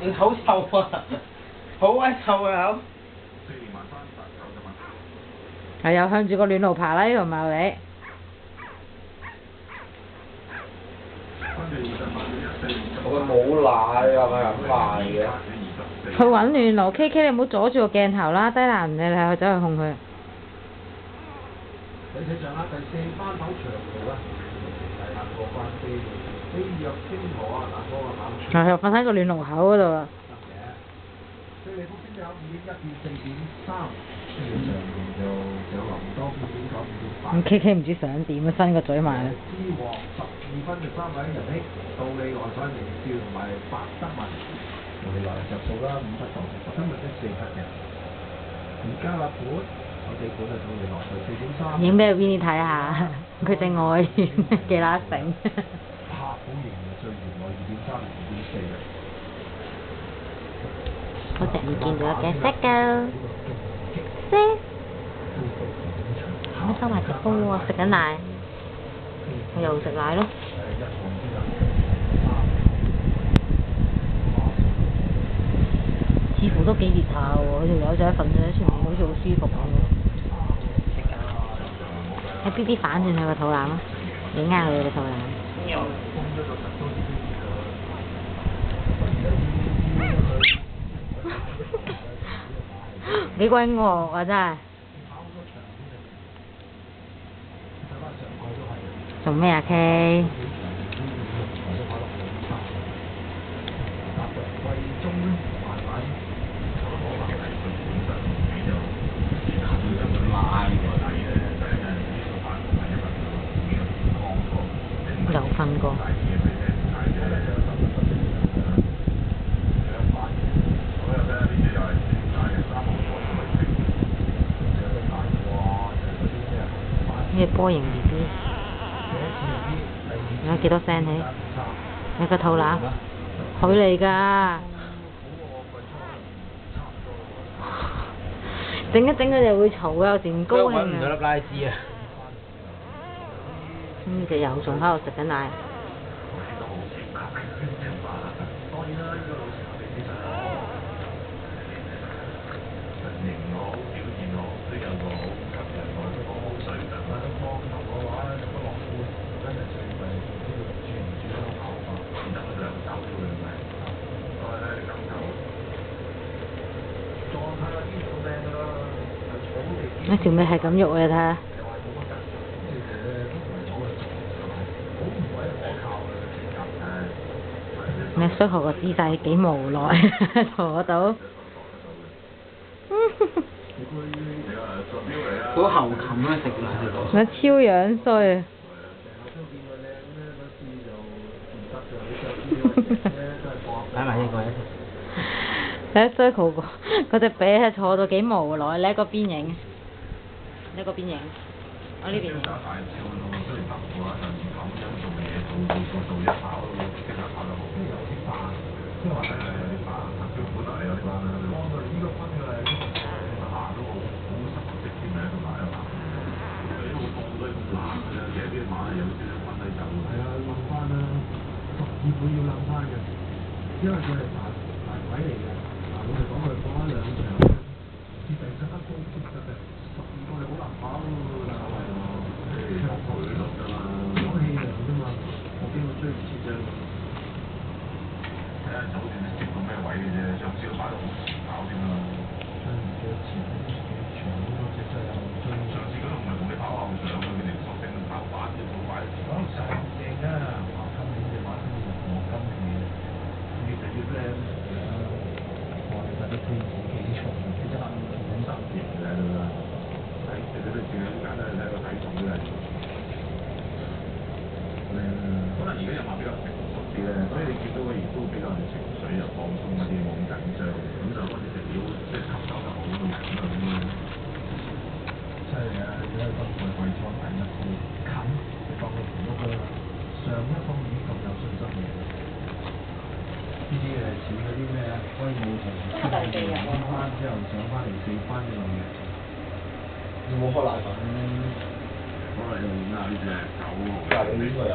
你好臭啊！好鬼臭啊口！係又向住個暖爐爬啦，呢條茂利。佢冇奶啊，咪咁賣嘅。去揾暖爐，K K 你唔好阻住個鏡頭啦，低能你係走去控佢。你睇上下第4班跑長路啊，係行過關機，飛躍星河啊，嗱嗰個跑。又瞓喺個暖爐口嗰度啦。對利福星就有5.1變4.3，跟住上面就林多5.9、5.8。咁 K K 唔知想點啊，伸個嘴埋啦。之王12分就3位人氣，道理來反盈少同埋白德文，道理來着數啦5分檔，白德文都4分嘅。而家立盤，我哋盤就道理來就4.3。影俾 Vinny 睇下，佢隻外園幾乸醒。好型啊！最原來2.3、2.4嘅。好突然見到嘅色㗎，色。咁收埋隻煲喎，食緊奶。我又食奶咯。似乎都幾熱下喎，佢條友仔瞓咗喺前面，好似好舒服咁喎。喺 B B 反轉佢個肚腩啊，影下佢個肚腩。幾鬼惡啊真係！做咩啊 K？又瞓過。呢個波形 B B， 有幾多 cm 起？你個肚腩，佢嚟㗎。整一整佢就會嘈啊，有時唔高興啊。揾唔到粒拉枝啊！隻油仲喺度食緊奶。呢條尾係咁喐啊！睇下。你衰學個姿勢幾無奈，坐到。好喉擒啊！食奶嗰個。我超樣衰啊！睇埋呢個一齊。睇 Circle 嗰隻髀係坐到幾無奈，你一個邊影，一個邊影，我呢邊影。因為佢係大鬼嚟嘅，我哋講佢放咗2場，接第7高接得嘅，12個你好難跑喎，長佢咯㗎嘛，講氣量啫嘛，我驚佢追唔切啫。睇下酒店你接到咩位嘅啫，上次都擺到好前跑添啦。追唔追前？長嗰隻真係有追。上次嗰度唔係同你跑後上嘅，佢哋索性跑板啫，冇擺前。講實正啊，話今年嘅話都要黃金期。越嚟越靚，我哋睇啲天氣幾重，其實50型嘅啦，睇佢哋都轉好簡單，睇個體重都係靚啊！可能而家又話比較成熟啲咧，所以你見到佢亦都比較情緒又放鬆一啲，冇咁緊張，咁就開始食料即係吸收得好咁樣咁樣。犀利啊！而家個外圍倉第一次近，你當佢唔喐啦，上一方已經咁有信心嘅。呢啲似嗰啲咩啊，威武同2班之後上翻嚟4班嘅路。有冇開奶粉？可能用啱呢隻9號。嗱，你呢個有。